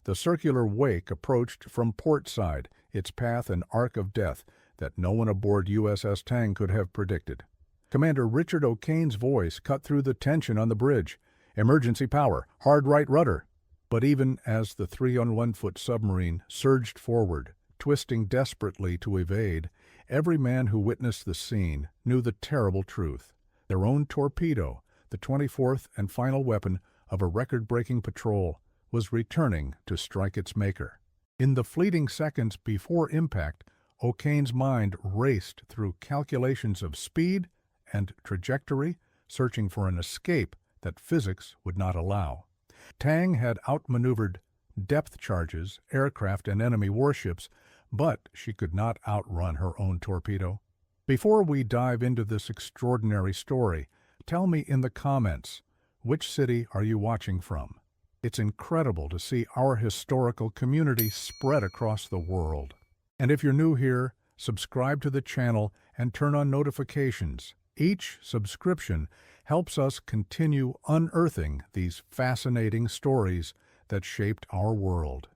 The circular wake approached from port side, its path an arc of death that no one aboard USS Tang could have predicted. Commander Richard O'Kane's voice cut through the tension on the bridge. "Emergency power, hard right rudder." But even as the 3-on-1-foot submarine surged forward, twisting desperately to evade, every man who witnessed the scene knew the terrible truth. Their own torpedo, the 24th and final weapon of a record-breaking patrol, was returning to strike its maker. In the fleeting seconds before impact, O'Kane's mind raced through calculations of speed and trajectory, searching for an escape that physics would not allow. Tang had outmaneuvered depth charges, aircraft, and enemy warships, but she could not outrun her own torpedo. Before we dive into this extraordinary story, tell me in the comments, which city are you watching from? It's incredible to see our historical community spread across the world. And if you're new here, subscribe to the channel and turn on notifications. Each subscription helps us continue unearthing these fascinating stories that shaped our world.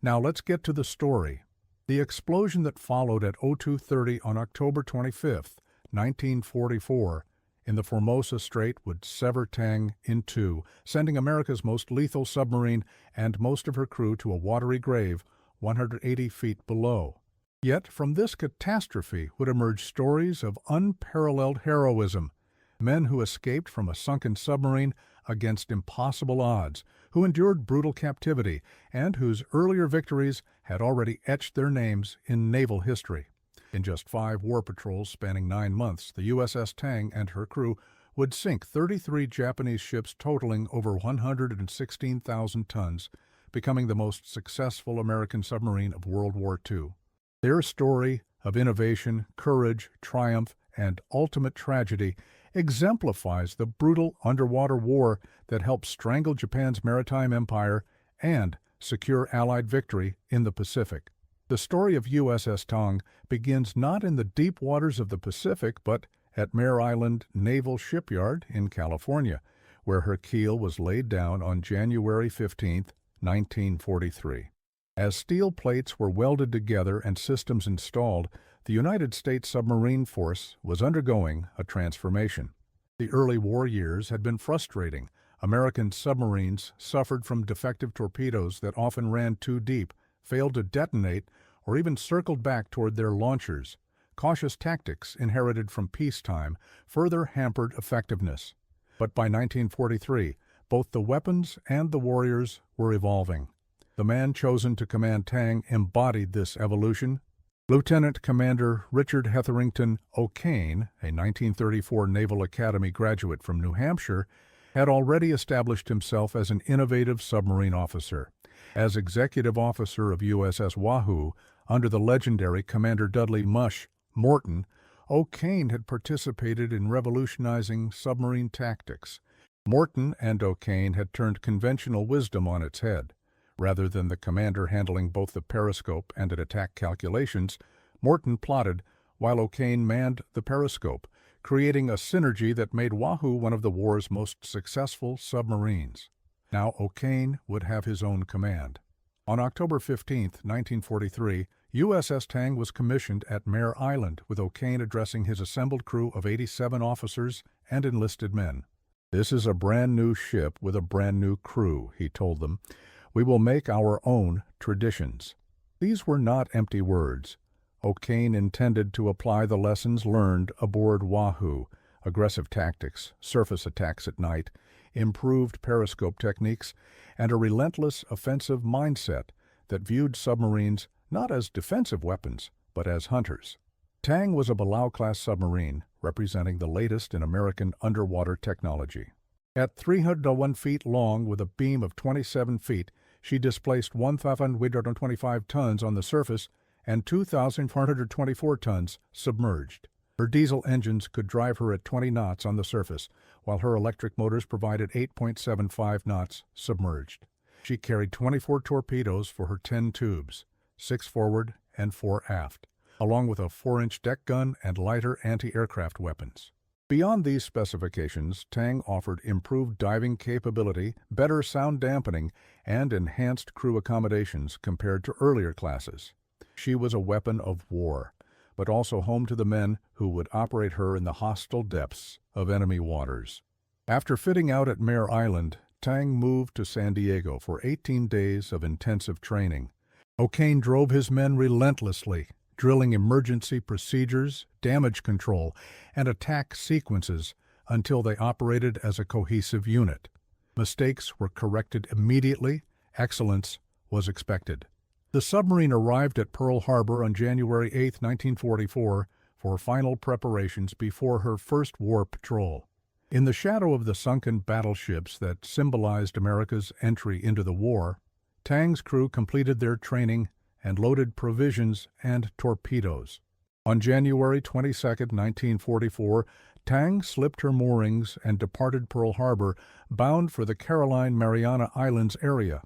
Now let's get to the story. The explosion that followed at 02:30 on October 25, 1944, in the Formosa Strait would sever Tang in two, sending America's most lethal submarine and most of her crew to a watery grave 180 feet below. Yet from this catastrophe would emerge stories of unparalleled heroism, men who escaped from a sunken submarine against impossible odds, who endured brutal captivity, and whose earlier victories had already etched their names in naval history. In just 5 war patrols spanning 9 months, the USS Tang and her crew would sink 33 Japanese ships totaling over 116,000 tons, becoming the most successful American submarine of World War II. Their story of innovation, courage, triumph, and ultimate tragedy exemplifies the brutal underwater war that helped strangle Japan's maritime empire and secure Allied victory in the Pacific. The story of USS Tang begins not in the deep waters of the Pacific, but at Mare Island Naval Shipyard in California, where her keel was laid down on January 15, 1943. As steel plates were welded together and systems installed, the United States Submarine Force was undergoing a transformation. The early war years had been frustrating. American submarines suffered from defective torpedoes that often ran too deep, failed to detonate, or even circled back toward their launchers. Cautious tactics inherited from peacetime further hampered effectiveness. But by 1943, both the weapons and the warriors were evolving. The man chosen to command Tang embodied this evolution. Lieutenant Commander Richard Hetherington O'Kane, a 1934 Naval Academy graduate from New Hampshire, had already established himself as an innovative submarine officer. As executive officer of USS Wahoo, under the legendary Commander Dudley "Mush" Morton, O'Kane had participated in revolutionizing submarine tactics. Morton and O'Kane had turned conventional wisdom on its head. Rather than the commander handling both the periscope and an attack calculations, Morton plotted while O'Kane manned the periscope, creating a synergy that made Wahoo one of the war's most successful submarines. Now O'Kane would have his own command. On October 15, 1943, USS Tang was commissioned at Mare Island, with O'Kane addressing his assembled crew of 87 officers and enlisted men. "This is a brand new ship with a brand new crew," he told them. "We will make our own traditions." These were not empty words. O'Kane intended to apply the lessons learned aboard Wahoo: aggressive tactics, surface attacks at night, improved periscope techniques, and a relentless offensive mindset that viewed submarines not as defensive weapons, but as hunters. Tang was a Palau-class submarine, representing the latest in American underwater technology. At 301 feet long with a beam of 27 feet, she displaced 1,125 tons on the surface and 2,424 tons submerged. Her diesel engines could drive her at 20 knots on the surface, while her electric motors provided 8.75 knots submerged. She carried 24 torpedoes for her 10 tubes, 6 forward and 4 aft, along with a 4-inch deck gun and lighter anti-aircraft weapons. Beyond these specifications, Tang offered improved diving capability, better sound dampening, and enhanced crew accommodations compared to earlier classes. She was a weapon of war, but also home to the men who would operate her in the hostile depths of enemy waters. After fitting out at Mare Island, Tang moved to San Diego for 18 days of intensive training. O'Kane drove his men relentlessly, drilling emergency procedures, damage control, and attack sequences until they operated as a cohesive unit. Mistakes were corrected immediately. Excellence was expected. The submarine arrived at Pearl Harbor on January 8, 1944, for final preparations before her first war patrol. In the shadow of the sunken battleships that symbolized America's entry into the war, Tang's crew completed their training and loaded provisions and torpedoes. On January 22, 1944, Tang slipped her moorings and departed Pearl Harbor, bound for the Caroline Mariana Islands area.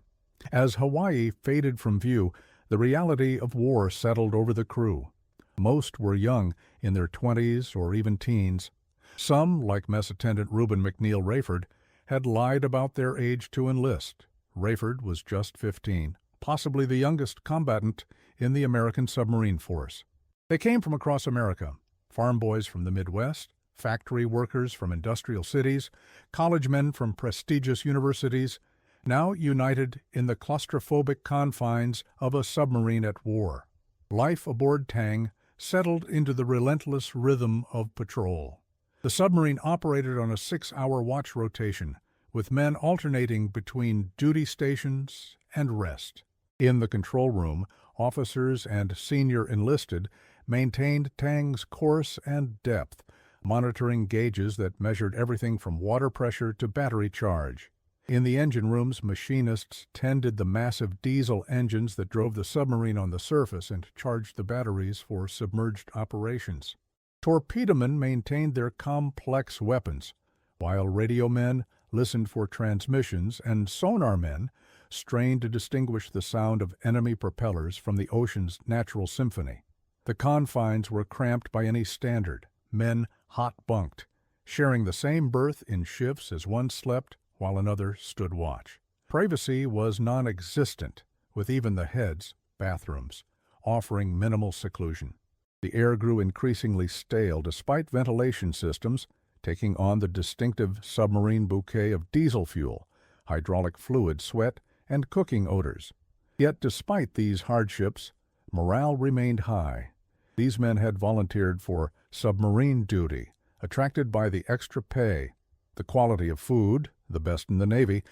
As Hawaii faded from view, the reality of war settled over the crew. Most were young, in their 20s or even teens. Some, like Mess Attendant Reuben McNeil Rayford, had lied about their age to enlist. Rayford was just 15. Possibly the youngest combatant in the American submarine force. They came from across America, farm boys from the Midwest, factory workers from industrial cities, college men from prestigious universities, now united in the claustrophobic confines of a submarine at war. Life aboard Tang settled into the relentless rhythm of patrol. The submarine operated on a 6-hour watch rotation, with men alternating between duty stations and rest. In the control room, officers and senior enlisted maintained Tang's course and depth, monitoring gauges that measured everything from water pressure to battery charge. In the engine rooms, machinists tended the massive diesel engines that drove the submarine on the surface and charged the batteries for submerged operations. Torpedomen maintained their complex weapons, while radio men listened for transmissions and sonar men strained to distinguish the sound of enemy propellers from the ocean's natural symphony. The confines were cramped by any standard, men hot-bunked, sharing the same berth in shifts as one slept while another stood watch. Privacy was non-existent, with even the heads, bathrooms, offering minimal seclusion. The air grew increasingly stale despite ventilation systems, taking on the distinctive submarine bouquet of diesel fuel, hydraulic fluid, sweat, and cooking odors. Yet despite these hardships, morale remained high. These men had volunteered for submarine duty, attracted by the extra pay, the quality of food, the best in the Navy,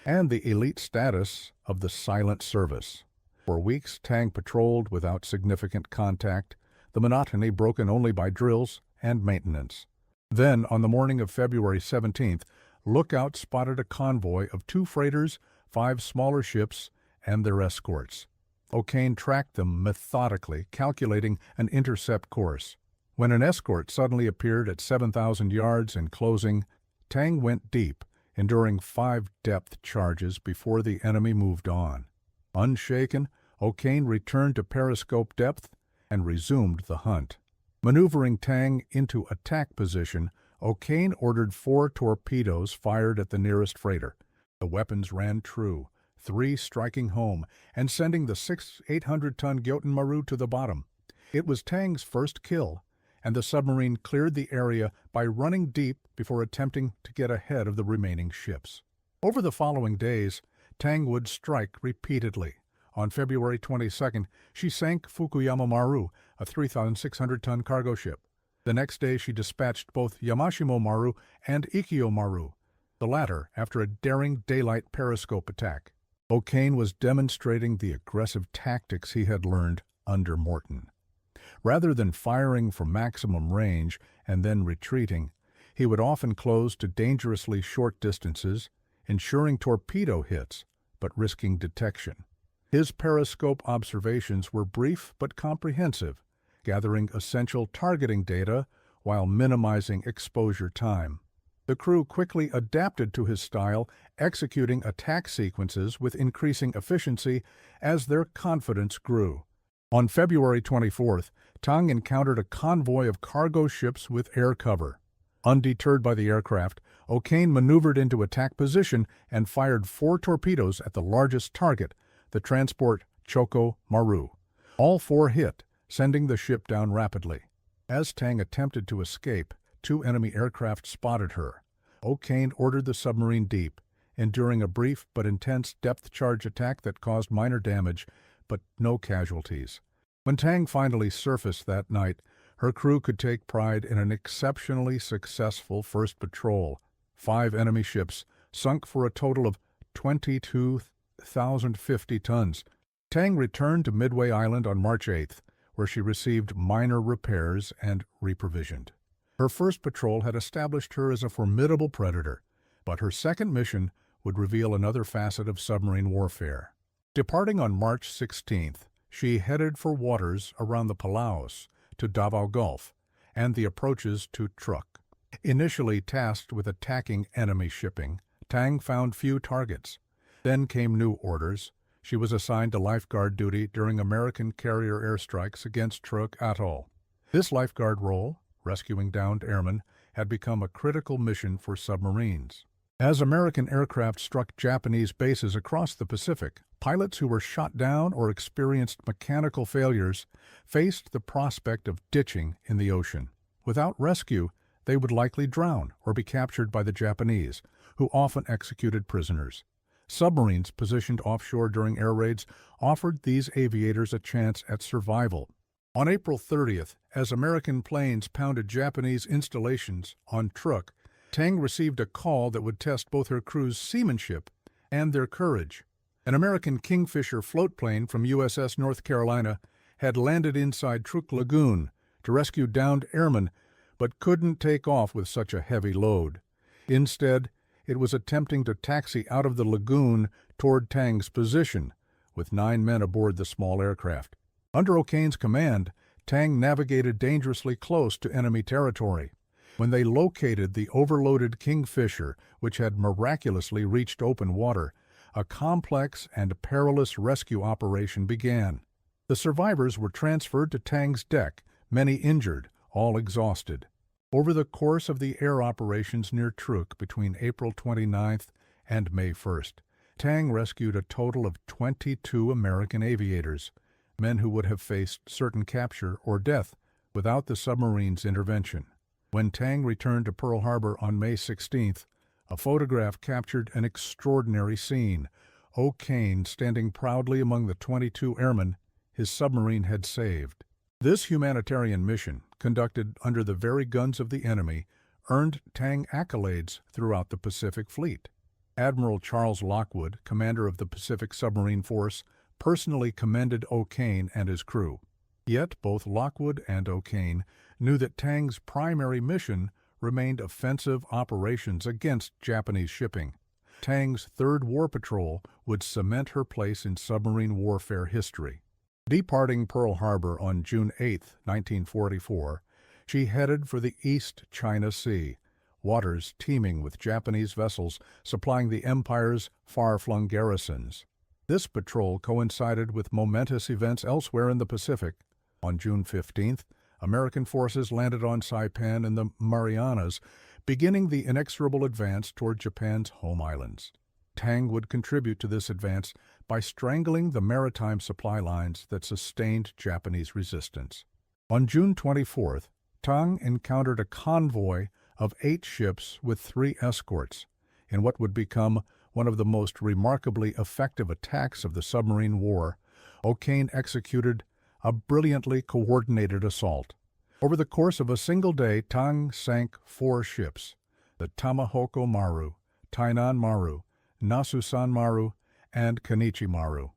and the elite status of the silent service. For weeks, Tang patrolled without significant contact, the monotony broken only by drills and maintenance. Then, on the morning of February 17th, Lookout spotted a convoy of 2 freighters, 5 smaller ships, and their escorts. O'Kane tracked them methodically, calculating an intercept course. When an escort suddenly appeared at 7,000 yards and closing, Tang went deep, enduring 5 depth charges before the enemy moved on. Unshaken, O'Kane returned to periscope depth and resumed the hunt. Maneuvering Tang into attack position, O'Kane ordered 4 torpedoes fired at the nearest freighter. The weapons ran true, 3 striking home and sending the 6 800-ton Gyoten Maru to the bottom. It was Tang's first kill, and the submarine cleared the area by running deep before attempting to get ahead of the remaining ships. Over the following days, Tang would strike repeatedly. On February 22nd, she sank Fukuyama Maru, a 3,600-ton cargo ship. The next day, she dispatched both Yamashimo Maru and Ikkyo Maru, the latter after a daring daylight periscope attack. O'Kane was demonstrating the aggressive tactics he had learned under Morton. Rather than firing for maximum range and then retreating, he would often close to dangerously short distances, ensuring torpedo hits, but risking detection. His periscope observations were brief but comprehensive, gathering essential targeting data while minimizing exposure time. The crew quickly adapted to his style, executing attack sequences with increasing efficiency as their confidence grew. On February 24th, Tang encountered a convoy of cargo ships with air cover. Undeterred by the aircraft, O'Kane maneuvered into attack position and fired 4 torpedoes at the largest target, the transport Choco Maru. All 4 hit, sending the ship down rapidly. As Tang attempted to escape, 2 enemy aircraft spotted her. O'Kane ordered the submarine deep, enduring a brief but intense depth-charge attack that caused minor damage, but no casualties. When Tang finally surfaced that night, her crew could take pride in an exceptionally successful first patrol. 5 enemy ships sunk for a total of 22,050 tons. Tang returned to Midway Island on March 8th, where she received minor repairs and reprovisioned. Her first patrol had established her as a formidable predator, but her second mission would reveal another facet of submarine warfare. Departing on March 16th, she headed for waters around the Palaos to Davao Gulf and the approaches to Truk. Initially tasked with attacking enemy shipping, Tang found few targets. Then came new orders. She was assigned to lifeguard duty during American carrier airstrikes against Truk Atoll. This lifeguard role, rescuing downed airmen, had become a critical mission for submarines. As American aircraft struck Japanese bases across the Pacific, pilots who were shot down or experienced mechanical failures faced the prospect of ditching in the ocean. Without rescue, they would likely drown or be captured by the Japanese, who often executed prisoners. Submarines positioned offshore during air raids offered these aviators a chance at survival. On April 30th, as American planes pounded Japanese installations on Truk, Tang received a call that would test both her crew's seamanship and their courage. An American Kingfisher floatplane from USS North Carolina had landed inside Truk Lagoon to rescue downed airmen, but couldn't take off with such a heavy load. Instead, it was attempting to taxi out of the lagoon toward Tang's position, with 9 men aboard the small aircraft. Under O'Kane's command, Tang navigated dangerously close to enemy territory. When they located the overloaded Kingfisher, which had miraculously reached open water, a complex and perilous rescue operation began. The survivors were transferred to Tang's deck, many injured, all exhausted. Over the course of the air operations near Truk between April 29th and May 1st, Tang rescued a total of 22 American aviators, men who would have faced certain capture or death without the submarine's intervention. When Tang returned to Pearl Harbor on May 16th, a photograph captured an extraordinary scene. O'Kane standing proudly among the 22 airmen his submarine had saved. This humanitarian mission, conducted under the very guns of the enemy, earned Tang accolades throughout the Pacific Fleet. Admiral Charles Lockwood, commander of the Pacific Submarine Force, personally commended O'Kane and his crew. Yet both Lockwood and O'Kane knew that Tang's primary mission remained offensive operations against Japanese shipping. Tang's third war patrol would cement her place in submarine warfare history. Departing Pearl Harbor on June 8, 1944, she headed for the East China Sea, waters teeming with Japanese vessels supplying the empire's far-flung garrisons. This patrol coincided with momentous events elsewhere in the Pacific. On June 15th, American forces landed on Saipan in the Marianas, beginning the inexorable advance toward Japan's home islands. Tang would contribute to this advance by strangling the maritime supply lines that sustained Japanese resistance. On June 24th, Tang encountered a convoy of 8 ships with 3 escorts, in what would become one of the most remarkably effective attacks of the submarine war. O'Kane executed a brilliantly coordinated assault. Over the course of a single day, Tang sank 4 ships, the Tamahoko Maru, Tainan Maru, Nasusan Maru, and Kanichi Maru.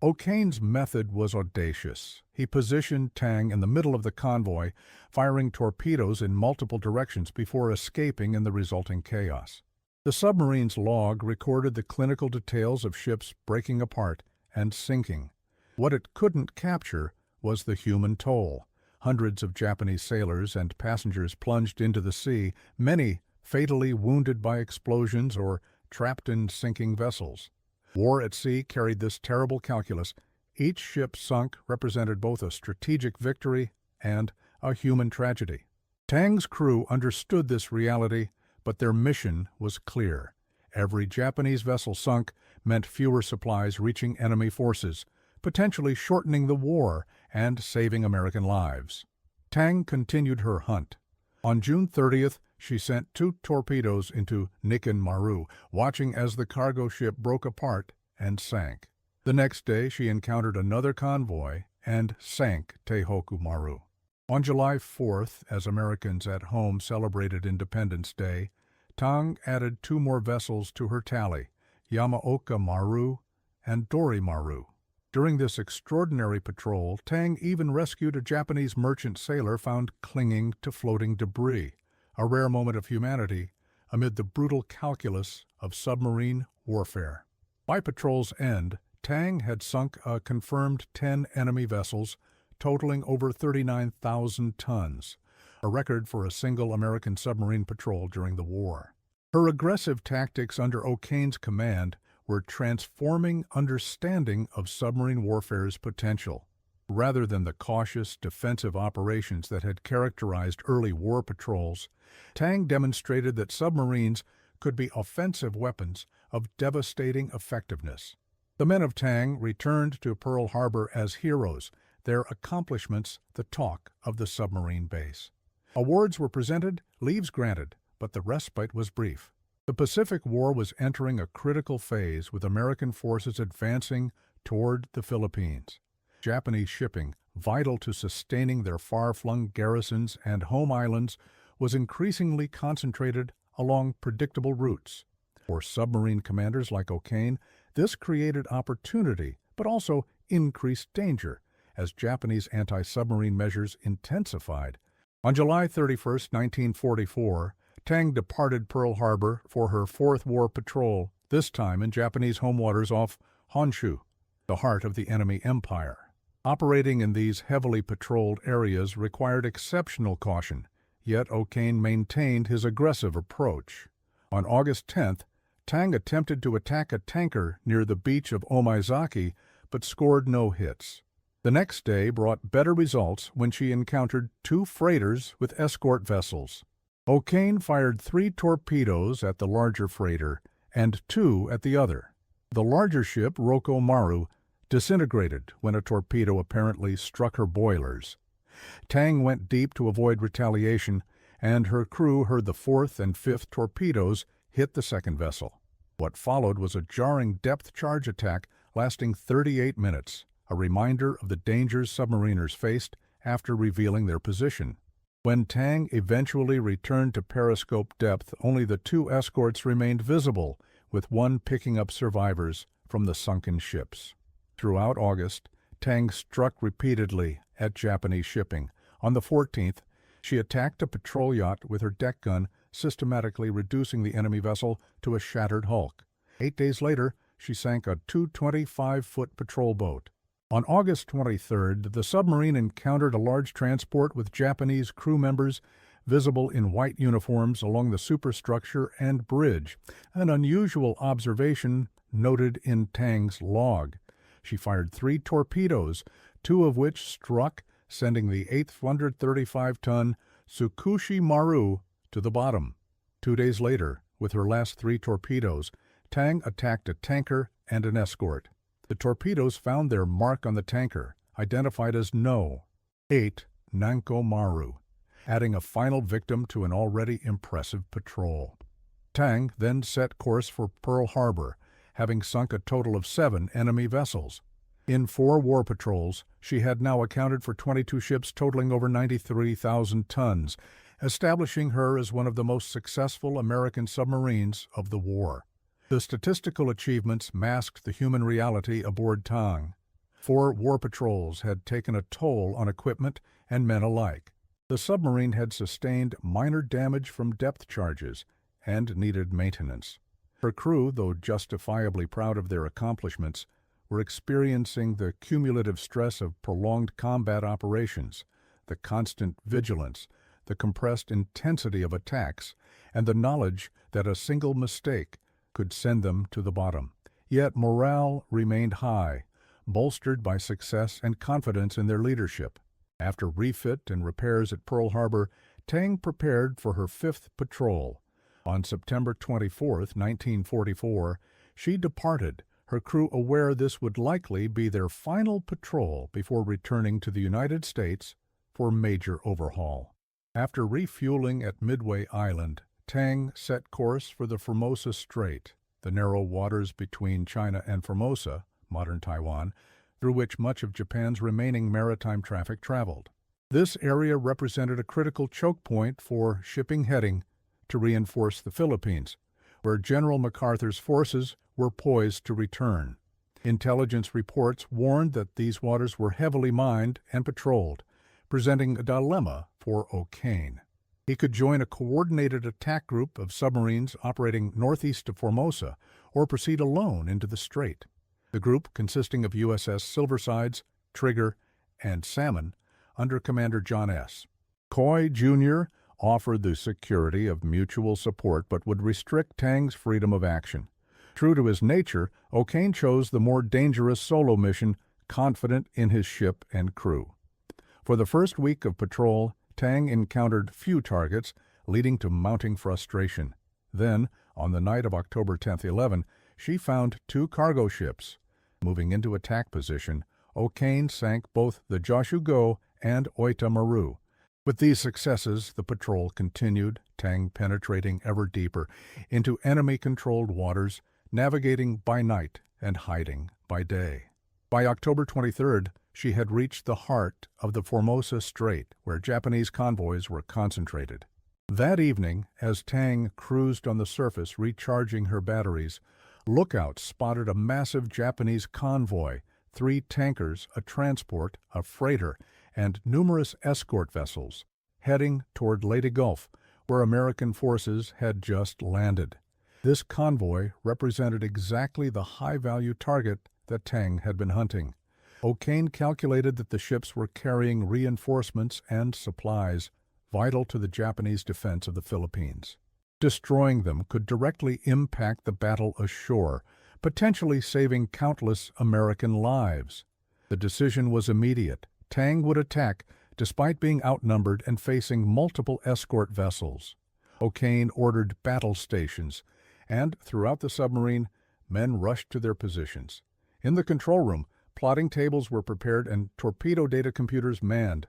O'Kane's method was audacious. He positioned Tang in the middle of the convoy, firing torpedoes in multiple directions before escaping in the resulting chaos. The submarine's log recorded the clinical details of ships breaking apart and sinking. What it couldn't capture was the human toll. Hundreds of Japanese sailors and passengers plunged into the sea, many fatally wounded by explosions or trapped in sinking vessels. War at sea carried this terrible calculus. Each ship sunk represented both a strategic victory and a human tragedy. Tang's crew understood this reality, but their mission was clear. Every Japanese vessel sunk meant fewer supplies reaching enemy forces, potentially shortening the war and saving American lives. Tang continued her hunt. On June 30th, she sent 2 torpedoes into Nikken Maru, watching as the cargo ship broke apart and sank. The next day, she encountered another convoy and sank Teihoku Maru. On July 4th, as Americans at home celebrated Independence Day, Tang added 2 more vessels to her tally, Yamaoka Maru and Dori Maru. During this extraordinary patrol, Tang even rescued a Japanese merchant sailor found clinging to floating debris, a rare moment of humanity amid the brutal calculus of submarine warfare. By patrol's end, Tang had sunk a confirmed 10 enemy vessels, totaling over 39,000 tons, a record for a single American submarine patrol during the war. Her aggressive tactics under O'Kane's command were transforming understanding of submarine warfare's potential. Rather than the cautious, defensive operations that had characterized early war patrols, Tang demonstrated that submarines could be offensive weapons of devastating effectiveness. The men of Tang returned to Pearl Harbor as heroes, their accomplishments the talk of the submarine base. Awards were presented, leaves granted, but the respite was brief. The Pacific War was entering a critical phase with American forces advancing toward the Philippines. Japanese shipping, vital to sustaining their far-flung garrisons and home islands, was increasingly concentrated along predictable routes. For submarine commanders like O'Kane, this created opportunity, but also increased danger, as Japanese anti-submarine measures intensified. On July 31, 1944, Tang departed Pearl Harbor for her 4th war patrol, this time in Japanese home waters off Honshu, the heart of the enemy empire. Operating in these heavily patrolled areas required exceptional caution, yet O'Kane maintained his aggressive approach. On August 10th, Tang attempted to attack a tanker near the beach of Omizaki, but scored no hits. The next day brought better results when she encountered 2 freighters with escort vessels. O'Kane fired 3 torpedoes at the larger freighter and 2 at the other. The larger ship, Roko Maru, disintegrated when a torpedo apparently struck her boilers. Tang went deep to avoid retaliation, and her crew heard the 4th and 5th torpedoes hit the second vessel. What followed was a jarring depth charge attack lasting 38 minutes, a reminder of the dangers submariners faced after revealing their position. When Tang eventually returned to periscope depth, only the 2 escorts remained visible, with one picking up survivors from the sunken ships. Throughout August, Tang struck repeatedly at Japanese shipping. On the 14th, she attacked a patrol yacht with her deck gun, systematically reducing the enemy vessel to a shattered hulk. 8 days later, she sank a 225-foot patrol boat. On August 23rd, the submarine encountered a large transport with Japanese crew members visible in white uniforms along the superstructure and bridge, an unusual observation noted in Tang's log. She fired 3 torpedoes, 2 of which struck, sending the 835-ton Tsukushi Maru to the bottom. 2 days later, with her last 3 torpedoes, Tang attacked a tanker and an escort. The torpedoes found their mark on the tanker, identified as No. 8 Nanko Maru, adding a final victim to an already impressive patrol. Tang then set course for Pearl Harbor, having sunk a total of 7 enemy vessels. In 4 war patrols, she had now accounted for 22 ships totaling over 93,000 tons, establishing her as one of the most successful American submarines of the war. The statistical achievements masked the human reality aboard Tang. 4 war patrols had taken a toll on equipment and men alike. The submarine had sustained minor damage from depth charges and needed maintenance. Her crew, though justifiably proud of their accomplishments, were experiencing the cumulative stress of prolonged combat operations, the constant vigilance, the compressed intensity of attacks, and the knowledge that a single mistake could send them to the bottom. Yet morale remained high, bolstered by success and confidence in their leadership. After refit and repairs at Pearl Harbor, Tang prepared for her fifth patrol. On September 24, 1944, she departed, her crew aware this would likely be their final patrol before returning to the United States for major overhaul. After refueling at Midway Island, Tang set course for the Formosa Strait, the narrow waters between China and Formosa, modern Taiwan, through which much of Japan's remaining maritime traffic traveled. This area represented a critical choke point for shipping heading to reinforce the Philippines, where General MacArthur's forces were poised to return. Intelligence reports warned that these waters were heavily mined and patrolled, presenting a dilemma for O'Kane. He could join a coordinated attack group of submarines operating northeast of Formosa or proceed alone into the strait. The group, consisting of USS Silversides, Trigger, and Salmon, under Commander John S. Coy, Jr., offered the security of mutual support but would restrict Tang's freedom of action. True to his nature, O'Kane chose the more dangerous solo mission, confident in his ship and crew. For the first week of patrol, Tang encountered few targets, leading to mounting frustration. Then, on the night of October 10-11, she found two cargo ships. Moving into attack position, O'Kane sank both the Joshugo and Oita Maru. With these successes, the patrol continued, Tang penetrating ever deeper into enemy-controlled waters, navigating by night and hiding by day. By October 23rd, she had reached the heart of the Formosa Strait, where Japanese convoys were concentrated. That evening, as Tang cruised on the surface recharging her batteries, lookouts spotted a massive Japanese convoy, 3 tankers, a transport, a freighter, and numerous escort vessels, heading toward Leyte Gulf, where American forces had just landed. This convoy represented exactly the high-value target that Tang had been hunting. O'Kane calculated that the ships were carrying reinforcements and supplies vital to the Japanese defense of the Philippines. Destroying them could directly impact the battle ashore, potentially saving countless American lives. The decision was immediate. Tang would attack, despite being outnumbered and facing multiple escort vessels. O'Kane ordered battle stations, and throughout the submarine, men rushed to their positions. In the control room, plotting tables were prepared and torpedo data computers manned.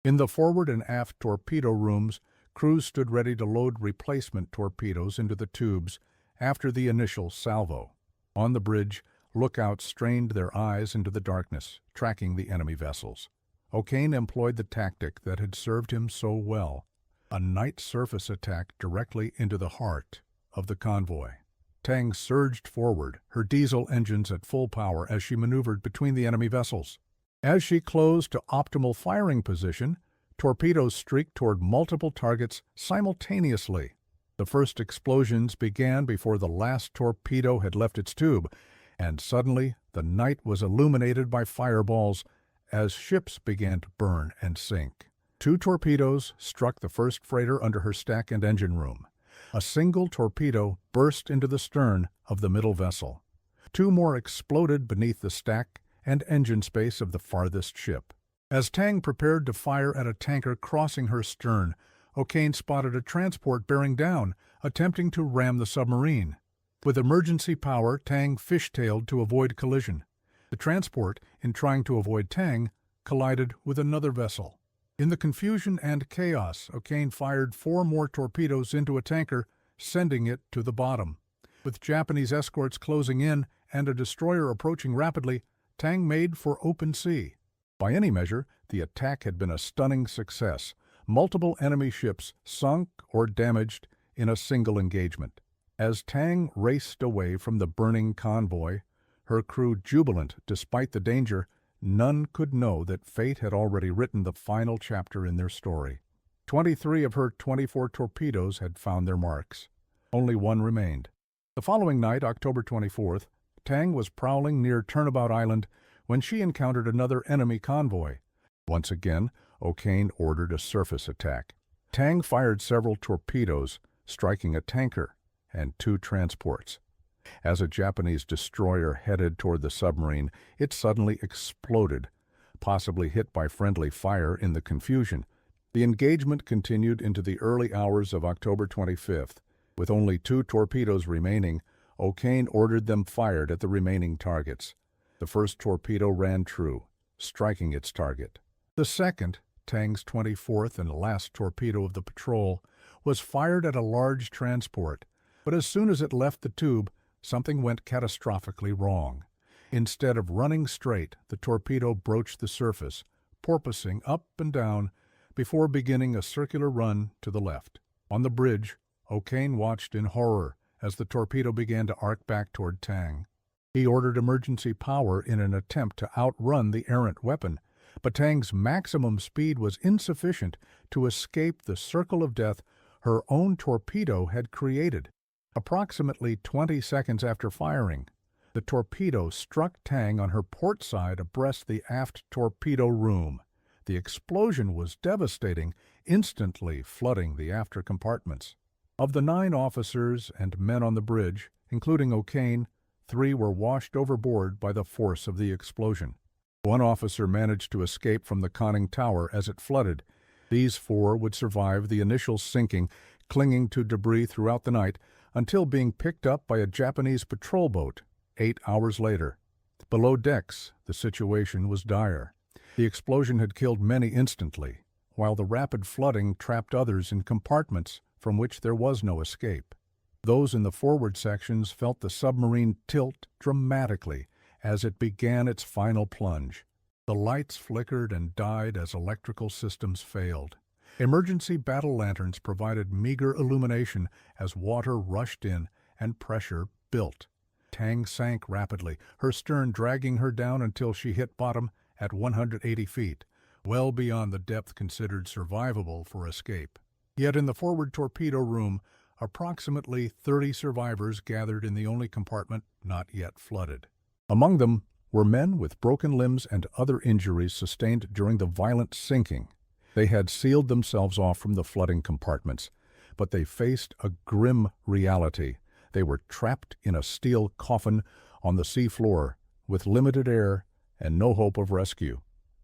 In the forward and aft torpedo rooms, crews stood ready to load replacement torpedoes into the tubes after the initial salvo. On the bridge, lookouts strained their eyes into the darkness, tracking the enemy vessels. O'Kane employed the tactic that had served him so well, a night surface attack directly into the heart of the convoy. Tang surged forward, her diesel engines at full power as she maneuvered between the enemy vessels. As she closed to optimal firing position, torpedoes streaked toward multiple targets simultaneously. The first explosions began before the last torpedo had left its tube, and suddenly the night was illuminated by fireballs as ships began to burn and sink. 2 torpedoes struck the first freighter under her stack and engine room. A single torpedo burst into the stern of the middle vessel. 2 more exploded beneath the stack and engine space of the farthest ship. As Tang prepared to fire at a tanker crossing her stern, O'Kane spotted a transport bearing down, attempting to ram the submarine. With emergency power, Tang fishtailed to avoid collision. The transport, in trying to avoid Tang, collided with another vessel. In the confusion and chaos, O'Kane fired 4 more torpedoes into a tanker, sending it to the bottom. With Japanese escorts closing in and a destroyer approaching rapidly, Tang made for open sea. By any measure, the attack had been a stunning success. Multiple enemy ships sunk or damaged in a single engagement. As Tang raced away from the burning convoy, her crew jubilant despite the danger, none could know that fate had already written the final chapter in their story. 23 of her 24 torpedoes had found their marks. Only 1 remained. The following night, October 24th, Tang was prowling near Turnabout Island when she encountered another enemy convoy. Once again, O'Kane ordered a surface attack. Tang fired several torpedoes, striking a tanker and 2 transports. As a Japanese destroyer headed toward the submarine, it suddenly exploded, possibly hit by friendly fire in the confusion. The engagement continued into the early hours of October 25th. With only 2 torpedoes remaining, O'Kane ordered them fired at the remaining targets. The first torpedo ran true, striking its target. The second, Tang's 24th and last torpedo of the patrol, was fired at a large transport, but as soon as it left the tube, something went catastrophically wrong. Instead of running straight, the torpedo broached the surface, porpoising up and down before beginning a circular run to the left. On the bridge, O'Kane watched in horror as the torpedo began to arc back toward Tang. He ordered emergency power in an attempt to outrun the errant weapon, but Tang's maximum speed was insufficient to escape the circle of death her own torpedo had created. Approximately 20 seconds after firing, the torpedo struck Tang on her port side abreast the aft torpedo room. The explosion was devastating, instantly flooding the after compartments. Of the 9 officers and men on the bridge, including O'Kane, 3 were washed overboard by the force of the explosion. 1 officer managed to escape from the conning tower as it flooded. These 4 would survive the initial sinking, clinging to debris throughout the night until being picked up by a Japanese patrol boat 8 hours later. Below decks, the situation was dire. The explosion had killed many instantly, while the rapid flooding trapped others in compartments from which there was no escape. Those in the forward sections felt the submarine tilt dramatically as it began its final plunge. The lights flickered and died as electrical systems failed. Emergency battle lanterns provided meager illumination as water rushed in and pressure built. Tang sank rapidly, her stern dragging her down until she hit bottom at 180 feet, well beyond the depth considered survivable for escape. Yet in the forward torpedo room, approximately 30 survivors gathered in the only compartment not yet flooded. Among them were men with broken limbs and other injuries sustained during the violent sinking. They had sealed themselves off from the flooding compartments, but they faced a grim reality. They were trapped in a steel coffin on the sea floor with limited air and no hope of rescue.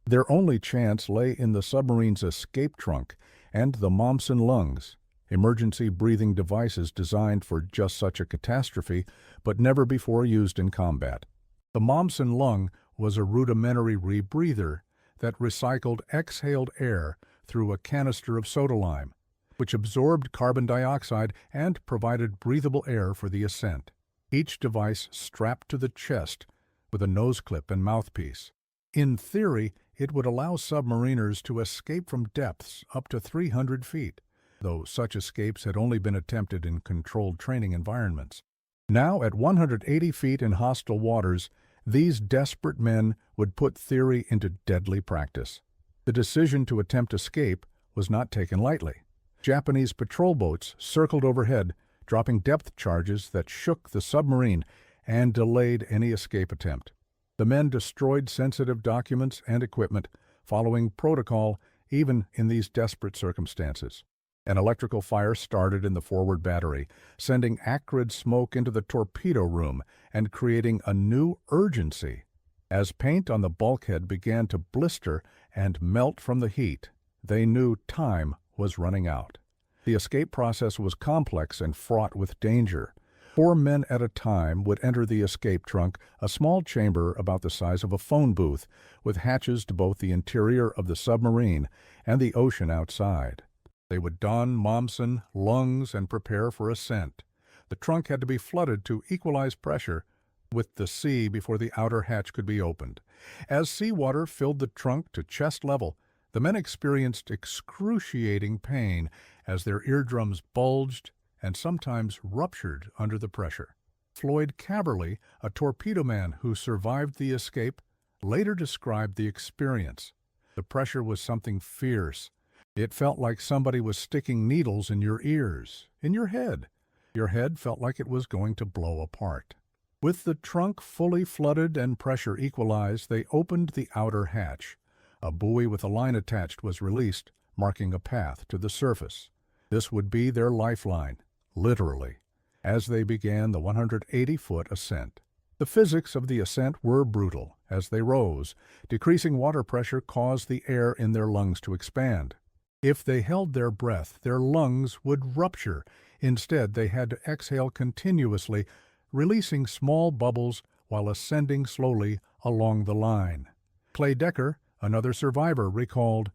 Their only chance lay in the submarine's escape trunk and the Momsen lungs, emergency breathing devices designed for just such a catastrophe, but never before used in combat. The Momsen lung was a rudimentary rebreather that recycled exhaled air through a canister of soda lime, which absorbed carbon dioxide and provided breathable air for the ascent. Each device strapped to the chest with a nose clip and mouthpiece. In theory, it would allow submariners to escape from depths up to 300 feet, though such escapes had only been attempted in controlled training environments. Now, at 180 feet in hostile waters, these desperate men would put theory into deadly practice. The decision to attempt escape was not taken lightly. Japanese patrol boats circled overhead, dropping depth charges that shook the submarine and delayed any escape attempt. The men destroyed sensitive documents and equipment, following protocol even in these desperate circumstances. An electrical fire started in the forward battery, sending acrid smoke into the torpedo room and creating a new urgency. As paint on the bulkhead began to blister and melt from the heat, they knew time was running out. The escape process was complex and fraught with danger. 4 men at a time would enter the escape trunk, a small chamber about the size of a phone booth, with hatches to both the interior of the submarine and the ocean outside. They would don Momsen lungs and prepare for ascent. The trunk had to be flooded to equalize pressure with the sea before the outer hatch could be opened. As seawater filled the trunk to chest level, the men experienced excruciating pain as their eardrums bulged and sometimes ruptured under the pressure. Floyd Caberly, a torpedo man who survived the escape, later described the experience. The pressure was something fierce. It felt like somebody was sticking needles in your ears, in your head. Your head felt like it was going to blow apart. With the trunk fully flooded and pressure equalized, they opened the outer hatch. A buoy with a line attached was released, marking a path to the surface. This would be their lifeline, literally, as they began the 180-foot ascent. The physics of the ascent were brutal. As they rose, decreasing water pressure caused the air in their lungs to expand. If they held their breath, their lungs would rupture. Instead, they had to exhale continuously, releasing small bubbles while ascending slowly along the line. Clay Decker, another survivor, recalled,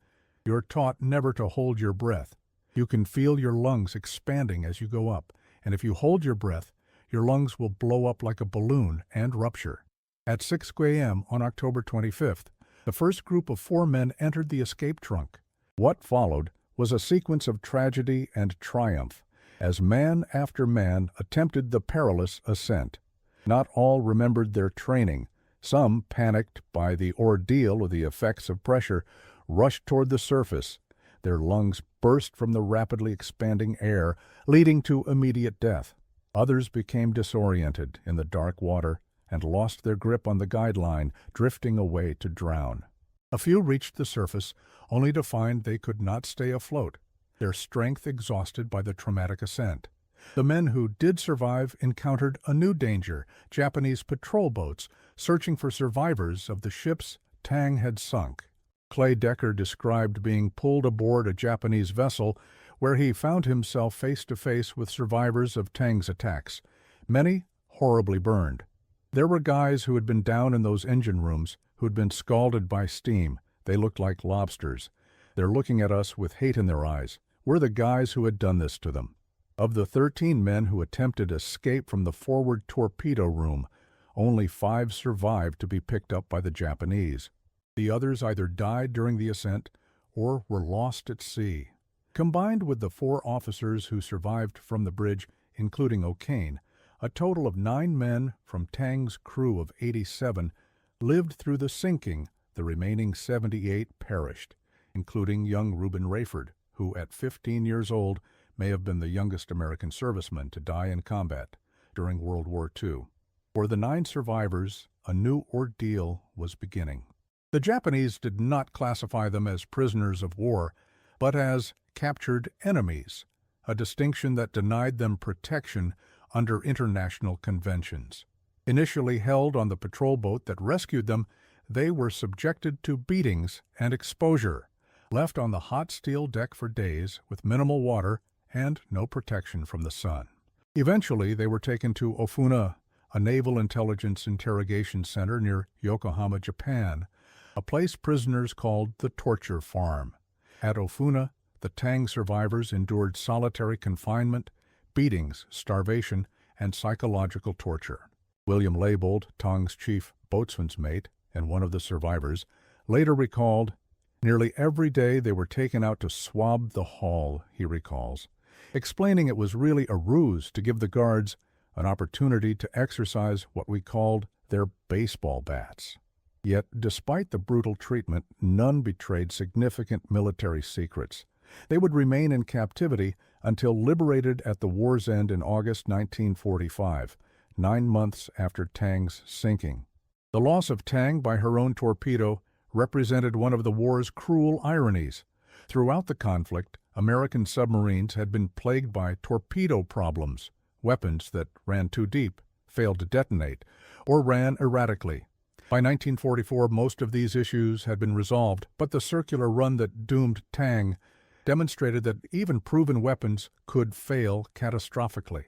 "You're taught never to hold your breath. You can feel your lungs expanding as you go up, and if you hold your breath, your lungs will blow up like a balloon and rupture." At 6 a.m. on October 25th, the first group of 4 men entered the escape trunk. What followed was a sequence of tragedy and triumph, as man after man attempted the perilous ascent. Not all remembered their training. Some, panicked by the ordeal or the effects of pressure, rushed toward the surface. Their lungs burst from the rapidly expanding air, leading to immediate death. Others became disoriented in the dark water and lost their grip on the guideline, drifting away to drown. A few reached the surface, only to find they could not stay afloat, their strength exhausted by the traumatic ascent. The men who did survive encountered a new danger: Japanese patrol boats searching for survivors of the ships Tang had sunk. Clay Decker described being pulled aboard a Japanese vessel where he found himself face to face with survivors of Tang's attacks, many horribly burned. There were guys who had been down in those engine rooms, who had been scalded by steam. They looked like lobsters. They're looking at us with hate in their eyes. We're the guys who had done this to them. Of the 13 men who attempted escape from the forward torpedo room, only 5 survived to be picked up by the Japanese. The others either died during the ascent or were lost at sea. Combined with the 4 officers who survived from the bridge, including O'Kane, a total of 9 men from Tang's crew of 87 lived through the sinking. The remaining 78 perished, including young Reuben Rayford, who at 15 years old may have been the youngest American serviceman to die in combat during World War II. For the 9 survivors, a new ordeal was beginning. The Japanese did not classify them as prisoners of war, but as captured enemies, a distinction that denied them protection under international conventions. Initially held on the patrol boat that rescued them, they were subjected to beatings and exposure, left on the hot steel deck for days with minimal water and no protection from the sun. Eventually, they were taken to Ofuna, a naval intelligence interrogation center near Yokohama, Japan, a place prisoners called the torture farm. At Ofuna, the Tang survivors endured solitary confinement, beatings, starvation, and psychological torture. William Leibold, Tang's chief boatswain's mate and one of the survivors, later recalled, "Nearly every day they were taken out to swab the hull," he recalls, explaining it was really a ruse to give the guards an opportunity to exercise what we called their baseball bats. Yet, despite the brutal treatment, none betrayed significant military secrets. They would remain in captivity until liberated at the war's end in August 1945, 9 months after Tang's sinking. The loss of Tang by her own torpedo represented one of the war's cruel ironies. Throughout the conflict, American submarines had been plagued by torpedo problems, weapons that ran too deep, failed to detonate, or ran erratically. By 1944, most of these issues had been resolved, but the circular run that doomed Tang demonstrated that even proven weapons could fail catastrophically.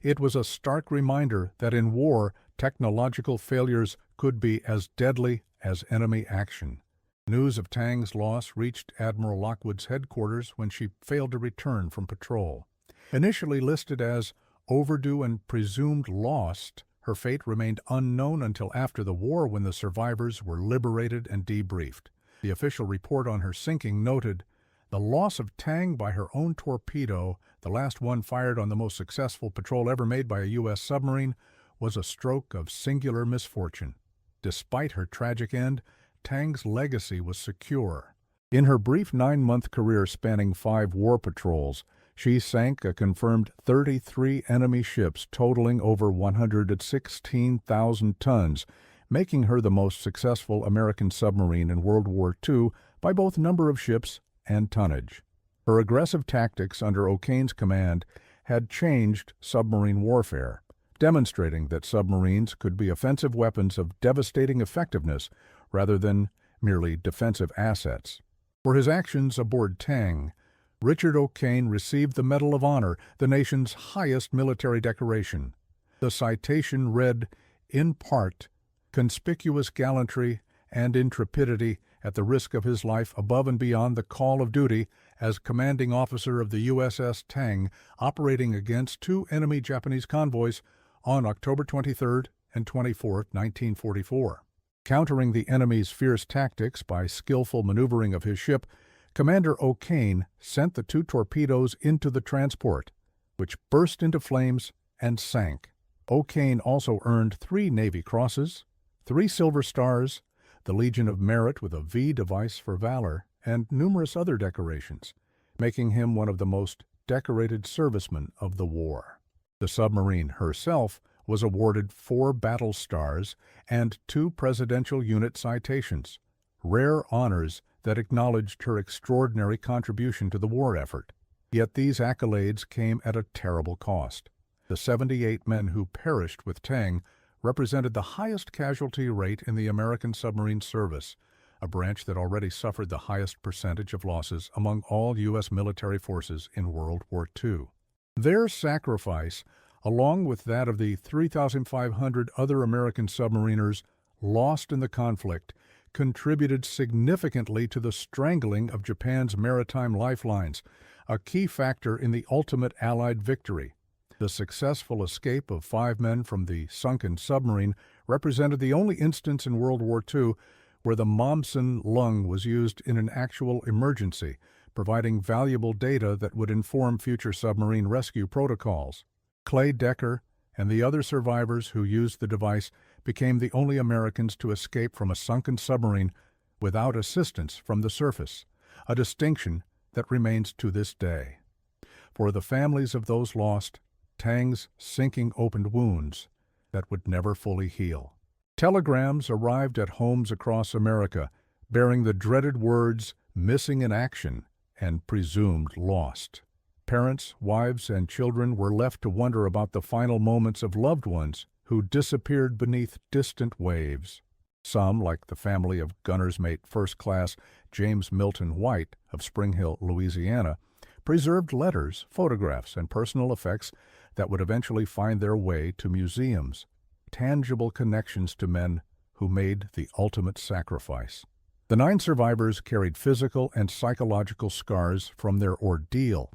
It was a stark reminder that in war, technological failures could be as deadly as enemy action. News of Tang's loss reached Admiral Lockwood's headquarters when she failed to return from patrol. Initially listed as overdue and presumed lost, her fate remained unknown until after the war, when the survivors were liberated and debriefed. The official report on her sinking noted, "The loss of Tang by her own torpedo, the last one fired on the most successful patrol ever made by a U.S. submarine, was a stroke of singular misfortune." Despite her tragic end, Tang's legacy was secure. In her brief 9-month career spanning 5 war patrols, she sank a confirmed 33 enemy ships totaling over 116,000 tons, making her the most successful American submarine in World War II by both number of ships and tonnage. Her aggressive tactics under O'Kane's command had changed submarine warfare, demonstrating that submarines could be offensive weapons of devastating effectiveness rather than merely defensive assets. For his actions aboard Tang, Richard O'Kane received the Medal of Honor, the nation's highest military decoration. The citation read, in part, "Conspicuous gallantry and intrepidity at the risk of his life above and beyond the call of duty as commanding officer of the USS Tang operating against two enemy Japanese convoys on October 23 and 24, 1944. Countering the enemy's fierce tactics by skillful maneuvering of his ship, Commander O'Kane sent the two torpedoes into the transport, which burst into flames and sank. O'Kane also earned 3 Navy Crosses, 3 Silver Stars, the Legion of Merit with a V device for valor, and numerous other decorations, making him one of the most decorated servicemen of the war. The submarine herself was awarded 4 Battle Stars and 2 Presidential Unit Citations, rare honors that acknowledged her extraordinary contribution to the war effort. Yet these accolades came at a terrible cost. The 78 men who perished with Tang represented the highest casualty rate in the American submarine service, a branch that already suffered the highest percentage of losses among all U.S. military forces in World War II. Their sacrifice, along with that of the 3,500 other American submariners lost in the conflict, contributed significantly to the strangling of Japan's maritime lifelines, a key factor in the ultimate Allied victory. The successful escape of 5 men from the sunken submarine represented the only instance in World War II where the Momsen lung was used in an actual emergency, providing valuable data that would inform future submarine rescue protocols. Clay Decker and the other survivors who used the device became the only Americans to escape from a sunken submarine without assistance from the surface, a distinction that remains to this day. For the families of those lost, Tang's sinking opened wounds that would never fully heal. Telegrams arrived at homes across America, bearing the dreaded words, "missing in action" and "presumed lost." Parents, wives, and children were left to wonder about the final moments of loved ones who disappeared beneath distant waves. Some, like the family of gunner's mate First Class James Milton White of Spring Hill, Louisiana, preserved letters, photographs, and personal effects that would eventually find their way to museums, tangible connections to men who made the ultimate sacrifice. The 9 survivors carried physical and psychological scars from their ordeal.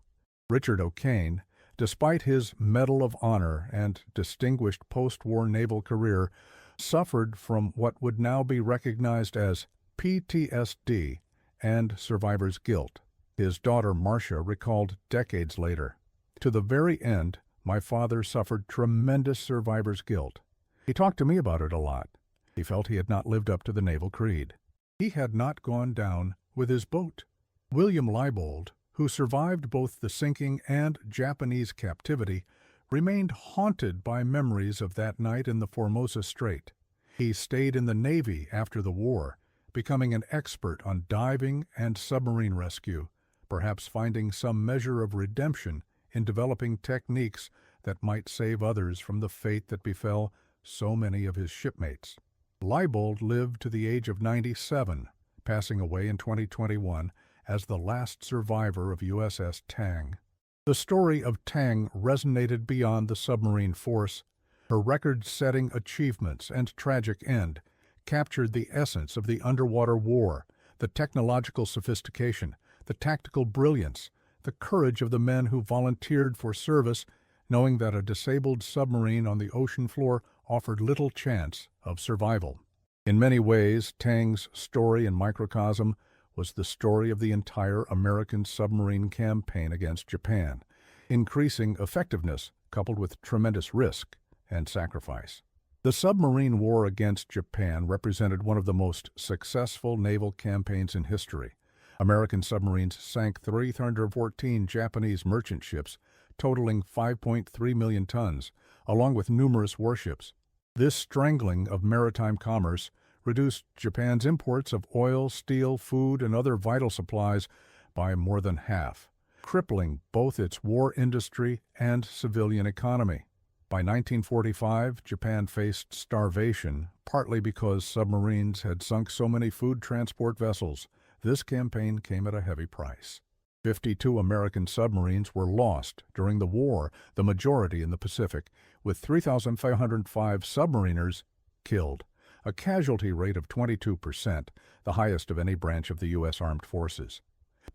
Richard O'Kane, despite his Medal of Honor and distinguished post-war naval career, suffered from what would now be recognized as PTSD and survivor's guilt. His daughter Marcia recalled decades later, "To the very end, my father suffered tremendous survivor's guilt. He talked to me about it a lot. He felt he had not lived up to the naval creed. He had not gone down with his boat." William Leibold, who survived both the sinking and Japanese captivity, remained haunted by memories of that night in the Formosa Strait. He stayed in the Navy after the war, becoming an expert on diving and submarine rescue, perhaps finding some measure of redemption in developing techniques that might save others from the fate that befell so many of his shipmates. Leibold lived to the age of 97, passing away in 2021 as the last survivor of USS Tang. The story of Tang resonated beyond the submarine force. Her record-setting achievements and tragic end captured the essence of the underwater war, the technological sophistication, the tactical brilliance, the courage of the men who volunteered for service, knowing that a disabled submarine on the ocean floor offered little chance of survival. In many ways, Tang's story in microcosm was the story of the entire American submarine campaign against Japan, increasing effectiveness coupled with tremendous risk and sacrifice. The submarine war against Japan represented one of the most successful naval campaigns in history. American submarines sank 314 Japanese merchant ships, totaling 5.3 million tons, along with numerous warships. This strangling of maritime commerce reduced Japan's imports of oil, steel, food, and other vital supplies by more than half, crippling both its war industry and civilian economy. By 1945, Japan faced starvation, partly because submarines had sunk so many food transport vessels, This campaign came at a heavy price. 52 American submarines were lost during the war, the majority in the Pacific, with 3,505 submariners killed, a casualty rate of 22%, the highest of any branch of the U.S. Armed Forces.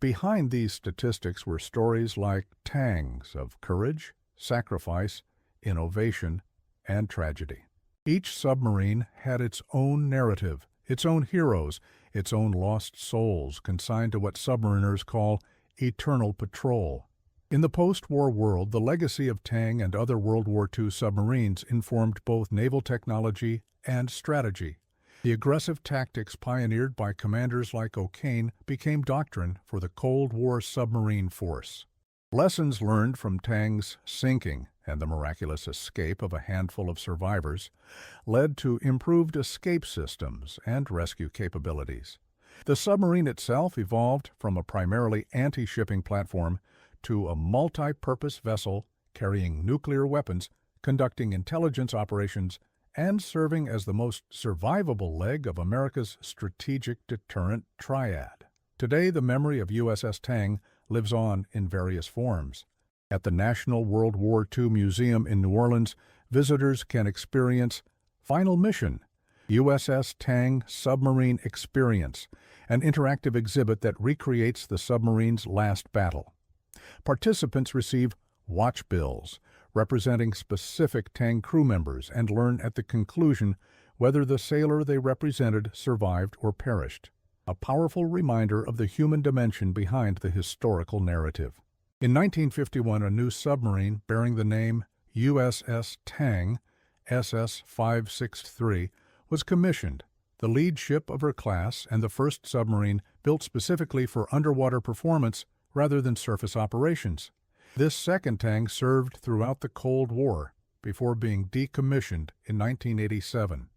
Behind these statistics were stories like Tang's of courage, sacrifice, innovation, and tragedy. Each submarine had its own narrative, its own heroes, its own lost souls consigned to what submariners call eternal patrol. In the post-war world, the legacy of Tang and other World War II submarines informed both naval technology and strategy. The aggressive tactics pioneered by commanders like O'Kane became doctrine for the Cold War submarine force. Lessons learned from Tang's sinking and the miraculous escape of a handful of survivors led to improved escape systems and rescue capabilities. The submarine itself evolved from a primarily anti-shipping platform to a multi-purpose vessel carrying nuclear weapons, conducting intelligence operations, and serving as the most survivable leg of America's strategic deterrent triad. Today, the memory of USS Tang lives on in various forms. At the National World War II Museum in New Orleans, visitors can experience Final Mission, USS Tang Submarine Experience, an interactive exhibit that recreates the submarine's last battle. Participants receive watch bills, representing specific Tang crew members, and learn at the conclusion whether the sailor they represented survived or perished. A powerful reminder of the human dimension behind the historical narrative. In 1951, a new submarine bearing the name USS Tang, SS-563, was commissioned, the lead ship of her class and the first submarine built specifically for underwater performance rather than surface operations. This second Tang served throughout the Cold War before being decommissioned in 1987.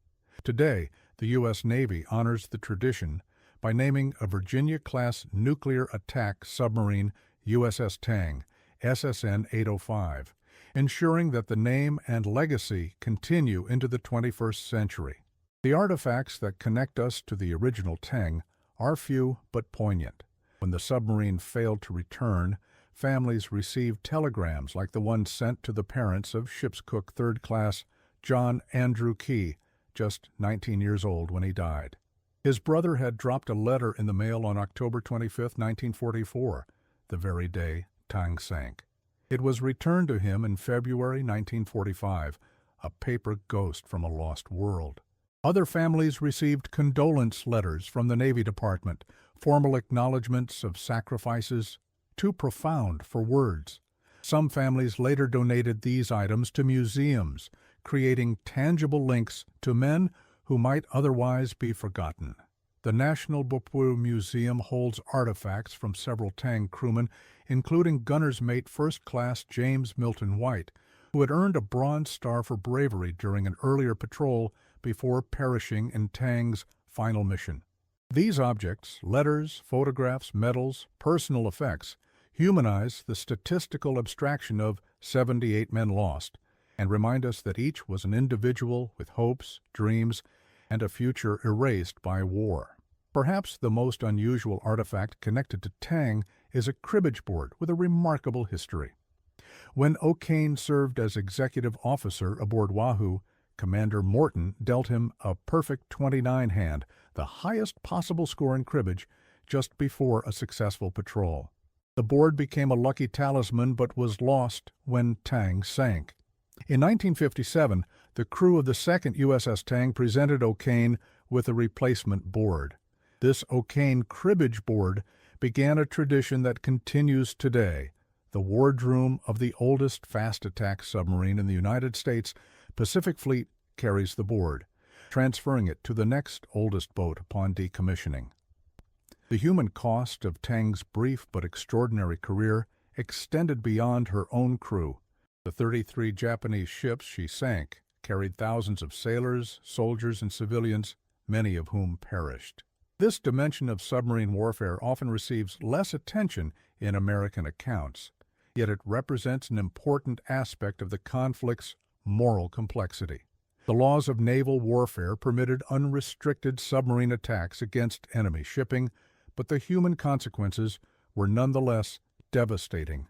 Today, the U.S. Navy honors the tradition by naming a Virginia-class nuclear attack submarine USS Tang, SSN 805, ensuring that the name and legacy continue into the 21st century. The artifacts that connect us to the original Tang are few but poignant. When the submarine failed to return, families received telegrams like the one sent to the parents of ship's cook third class John Andrew Key, just 19 years old when he died. His brother had dropped a letter in the mail on October 25, 1944, the very day Tang sank. It was returned to him in February 1945, a paper ghost from a lost world. Other families received condolence letters from the Navy Department, formal acknowledgments of sacrifices, too profound for words. Some families later donated these items to museums, creating tangible links to men who might otherwise be forgotten. The National Bopou Museum holds artifacts from several Tang crewmen, including gunner's mate First Class James Milton White, who had earned a Bronze Star for bravery during an earlier patrol before perishing in Tang's Final Mission. These objects, letters, photographs, medals, personal effects, humanize the statistical abstraction of 78 men lost and remind us that each was an individual with hopes, dreams, and a future erased by war. Perhaps the most unusual artifact connected to Tang is a cribbage board with a remarkable history. When O'Kane served as executive officer aboard Wahoo, Commander Morton dealt him a perfect 29 hand, the highest possible score in cribbage, just before a successful patrol. The board became a lucky talisman but was lost when Tang sank. In 1957, the crew of the second USS Tang presented O'Kane with a replacement board. This O'Kane cribbage board began a tradition that continues today. The wardroom of the oldest fast attack submarine in the United States, Pacific Fleet, carries the board, transferring it to the next oldest boat upon decommissioning. The human cost of Tang's brief but extraordinary career extended beyond her own crew. The 33 Japanese ships she sank carried thousands of sailors, soldiers, and civilians, many of whom perished. This dimension of submarine warfare often receives less attention in American accounts, yet it represents an important aspect of the conflict's moral complexity. The laws of naval warfare permitted unrestricted submarine attacks against enemy shipping, but the human consequences were nonetheless devastating.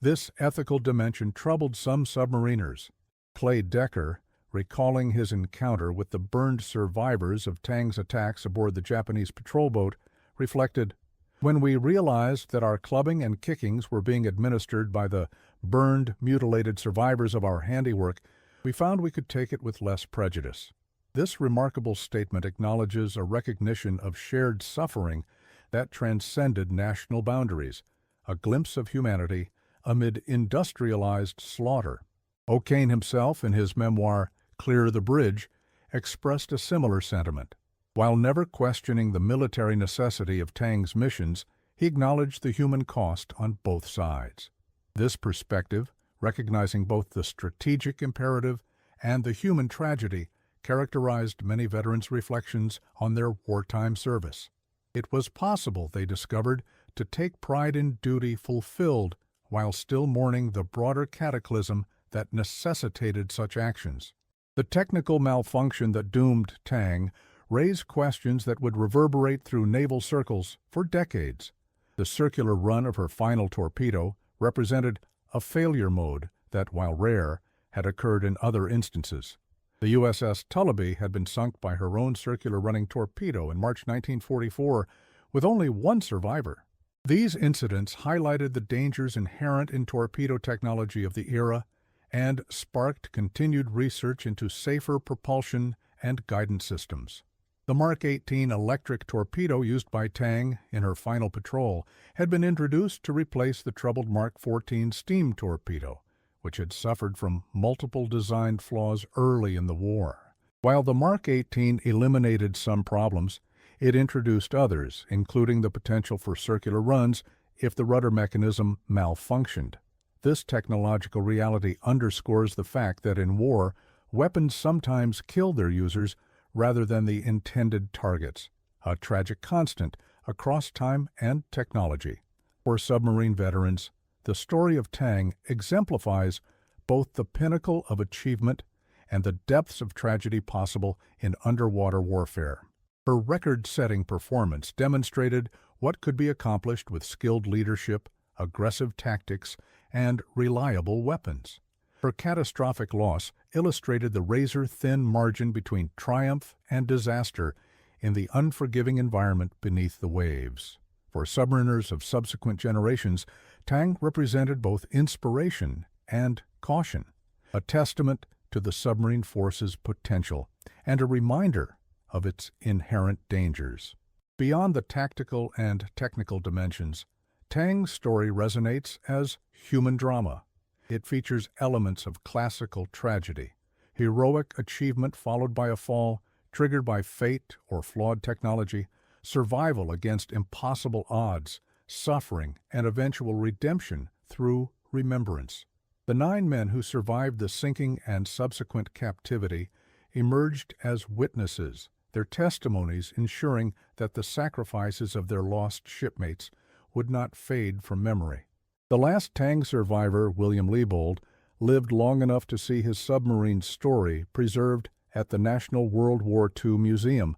This ethical dimension troubled some submariners. Clay Decker, recalling his encounter with the burned survivors of Tang's attacks aboard the Japanese patrol boat, reflected, "When we realized that our clubbing and kickings were being administered by the burned, mutilated survivors of our handiwork, we found we could take it with less prejudice." This remarkable statement acknowledges a recognition of shared suffering that transcended national boundaries, a glimpse of humanity amid industrialized slaughter. O'Kane himself, in his memoir, Clear the Bridge, expressed a similar sentiment. While never questioning the military necessity of Tang's missions, he acknowledged the human cost on both sides. This perspective, recognizing both the strategic imperative and the human tragedy, characterized many veterans' reflections on their wartime service. It was possible, they discovered, to take pride in duty fulfilled while still mourning the broader cataclysm that necessitated such actions. The technical malfunction that doomed Tang raised questions that would reverberate through naval circles for decades. The circular run of her final torpedo represented a failure mode that, while rare, had occurred in other instances. The USS Tullabee had been sunk by her own circular running torpedo in March 1944, with only one survivor. These incidents highlighted the dangers inherent in torpedo technology of the era and sparked continued research into safer propulsion and guidance systems. The Mark 18 electric torpedo used by Tang in her final patrol had been introduced to replace the troubled Mark 14 steam torpedo, which had suffered from multiple design flaws early in the war. While the Mark 18 eliminated some problems, it introduced others, including the potential for circular runs if the rudder mechanism malfunctioned. This technological reality underscores the fact that in war, weapons sometimes kill their users rather than the intended targets, a tragic constant across time and technology. For submarine veterans, the story of Tang exemplifies both the pinnacle of achievement and the depths of tragedy possible in underwater warfare. Her record-setting performance demonstrated what could be accomplished with skilled leadership, aggressive tactics, and reliable weapons. Her catastrophic loss illustrated the razor-thin margin between triumph and disaster in the unforgiving environment beneath the waves. For submariners of subsequent generations, Tang represented both inspiration and caution, a testament to the submarine force's potential and a reminder of its inherent dangers. Beyond the tactical and technical dimensions, Tang's story resonates as human drama. It features elements of classical tragedy, heroic achievement followed by a fall, triggered by fate or flawed technology, survival against impossible odds, suffering, and eventual redemption through remembrance. The 9 men who survived the sinking and subsequent captivity emerged as witnesses, their testimonies ensuring that the sacrifices of their lost shipmates would not fade from memory. The last Tang survivor, William Leibold, lived long enough to see his submarine story preserved at the National World War II Museum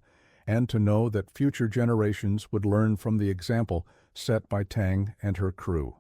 and to know that future generations would learn from the example set by Tang and her crew.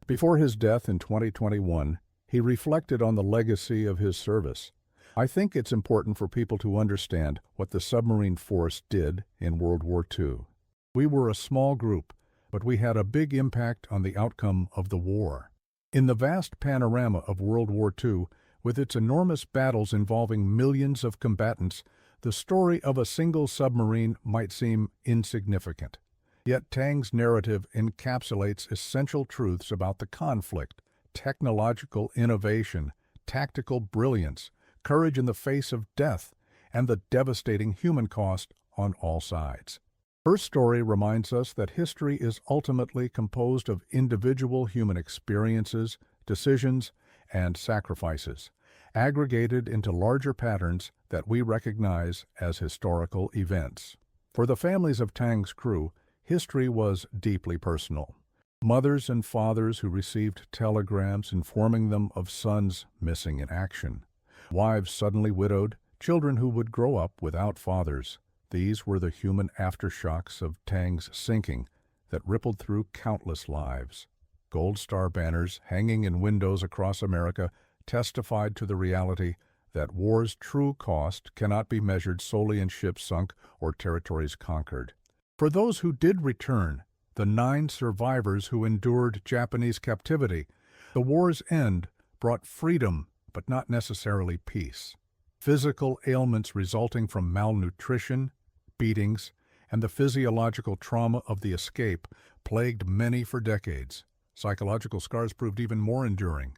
Before his death in 2021, he reflected on the legacy of his service. "I think it's important for people to understand what the submarine force did in World War II. We were a small group, but we had a big impact on the outcome of the war." In the vast panorama of World War II, with its enormous battles involving millions of combatants, the story of a single submarine might seem insignificant. Yet Tang's narrative encapsulates essential truths about the conflict, technological innovation, tactical brilliance, courage in the face of death, and the devastating human cost on all sides. Her story reminds us that history is ultimately composed of individual human experiences, decisions, and sacrifices, aggregated into larger patterns that we recognize as historical events. For the families of Tang's crew, history was deeply personal. Mothers and fathers who received telegrams informing them of sons missing in action, wives suddenly widowed, children who would grow up without fathers. These were the human aftershocks of Tang's sinking that rippled through countless lives. Gold Star banners hanging in windows across America testified to the reality that war's true cost cannot be measured solely in ships sunk or territories conquered. For those who did return, the 9 survivors who endured Japanese captivity, the war's end brought freedom, but not necessarily peace. Physical ailments resulting from malnutrition, beatings, and the physiological trauma of the escape plagued many for decades. Psychological scars proved even more enduring.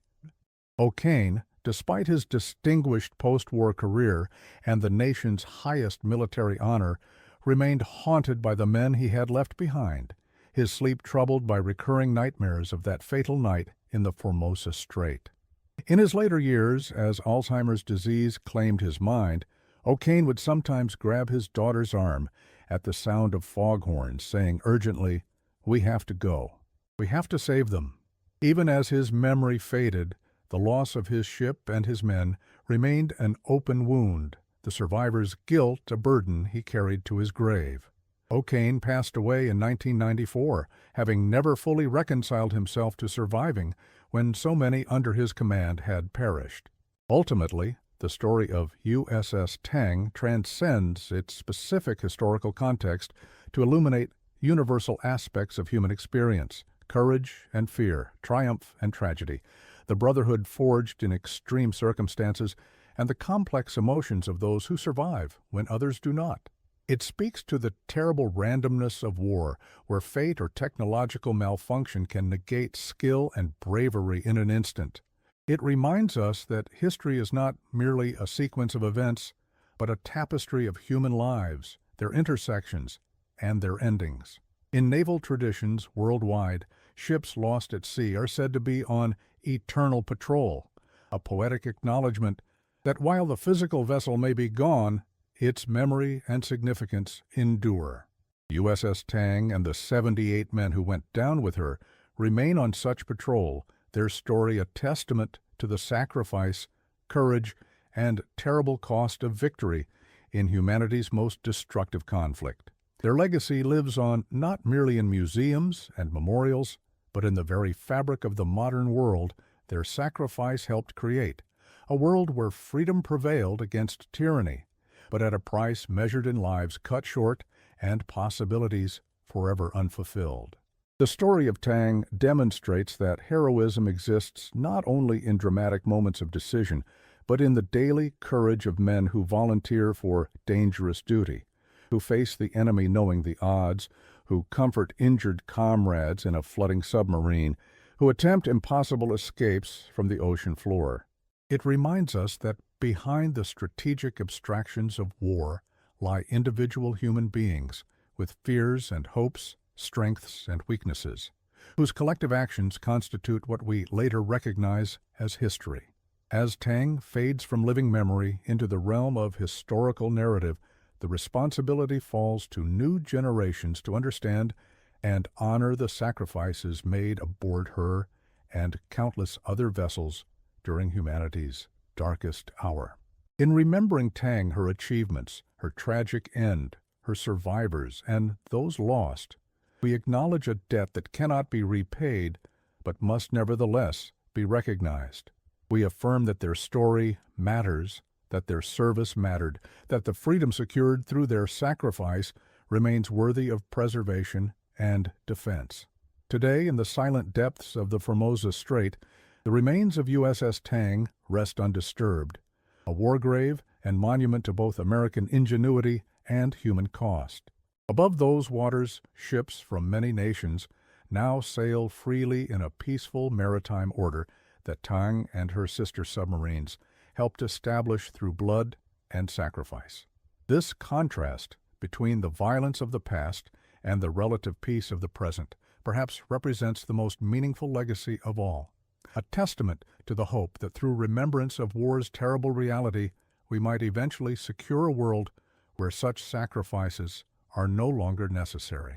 O'Kane, despite his distinguished post-war career and the nation's highest military honor, remained haunted by the men he had left behind, his sleep troubled by recurring nightmares of that fatal night in the Formosa Strait. In his later years, as Alzheimer's disease claimed his mind, O'Kane would sometimes grab his daughter's arm at the sound of foghorns, saying urgently, "We have to go. We have to save them." Even as his memory faded, the loss of his ship and his men remained an open wound, the survivor's guilt a burden he carried to his grave. O'Kane passed away in 1994, having never fully reconciled himself to surviving when so many under his command had perished. Ultimately, the story of USS Tang transcends its specific historical context to illuminate universal aspects of human experience: courage and fear, triumph and tragedy, the brotherhood forged in extreme circumstances, and the complex emotions of those who survive when others do not. It speaks to the terrible randomness of war, where fate or technological malfunction can negate skill and bravery in an instant. It reminds us that history is not merely a sequence of events, but a tapestry of human lives, their intersections, and their endings. In naval traditions worldwide, ships lost at sea are said to be on eternal patrol, a poetic acknowledgement that while the physical vessel may be gone, its memory and significance endure. USS Tang and the 78 men who went down with her remain on such patrol, their story a testament to the sacrifice, courage, and terrible cost of victory in humanity's most destructive conflict. Their legacy lives on not merely in museums and memorials, but in the very fabric of the modern world their sacrifice helped create, a world where freedom prevailed against tyranny, but at a price measured in lives cut short and possibilities forever unfulfilled. The story of Tang demonstrates that heroism exists not only in dramatic moments of decision, but in the daily courage of men who volunteer for dangerous duty, who face the enemy knowing the odds, who comfort injured comrades in a flooding submarine, who attempt impossible escapes from the ocean floor. It reminds us that behind the strategic abstractions of war lie individual human beings with fears and hopes, strengths and weaknesses, whose collective actions constitute what we later recognize as history. As Tang fades from living memory into the realm of historical narrative, the responsibility falls to new generations to understand and honor the sacrifices made aboard her and countless other vessels during humanity's darkest hour. In remembering Tang, her achievements, her tragic end, her survivors, and those lost, we acknowledge a debt that cannot be repaid, but must nevertheless be recognized. We affirm that their story matters, that their service mattered, that the freedom secured through their sacrifice remains worthy of preservation and defense. Today, in the silent depths of the Formosa Strait, the remains of USS Tang rest undisturbed, a war grave and monument to both American ingenuity and human cost. Above those waters, ships from many nations now sail freely in a peaceful maritime order that Tang and her sister submarines helped establish through blood and sacrifice. This contrast between the violence of the past and the relative peace of the present perhaps represents the most meaningful legacy of all, a testament to the hope that through remembrance of war's terrible reality, we might eventually secure a world where such sacrifices are no longer necessary.